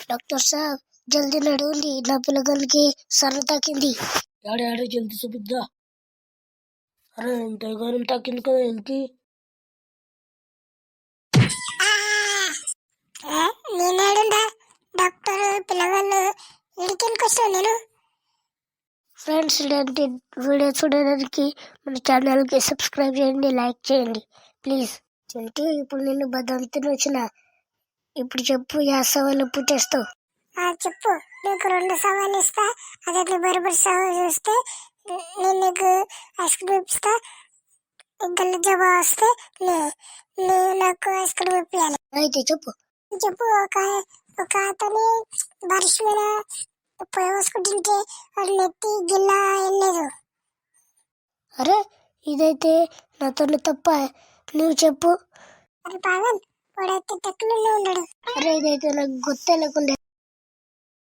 Doctor సాబ్ జల్దీ నడవండి, నా పిల్లగానికి సర్ర తాకింది. ఆడే జల్దీ చూపిద్దా. అరే ఇంత గారం తాకింది కదా ఏంటి? నేనేడుండా డాక్టర్ పిల్లగాళ్ళు ఇడికెళ్ళి వస్తాను నేను. ఫ్రెండ్స్, ఇలాంటి వీడియో చూడడానికి మన ఛానల్కి సబ్స్క్రైబ్ చేయండి, లైక్ చేయండి ప్లీజ్. అంటే ఇప్పుడు నేను బదంతిని వచ్చిన, ఇప్పుడు చెప్పు యా సవాలు పుట్టేస్తావు. చెప్పు, నీకు 2 సవాళ్ళు ఇస్తా. అదే బరోబర్ సవాలు చూస్తే నేను నీకు ఐస్ క్రీమ్ ఇస్తా. గల్ల జవా వస్తే నువ్వు నాకు ఐస్ క్రీమ్ ఇప్పించాలి. అయితే చెప్పు. ఒక అతని బారిష్ మీద పొయ్యి పోసుకుంటుంటే వాడు నెత్తి గిల్ల వెళ్ళలేదు. అరే ఇదైతే నాతో తప్ప, నువ్వు చెప్పు. అది పాగల్ వాడైతే టెక్లో ఉన్నాడు. అరే ఇదైతే నాకు గుర్తే లేకుండా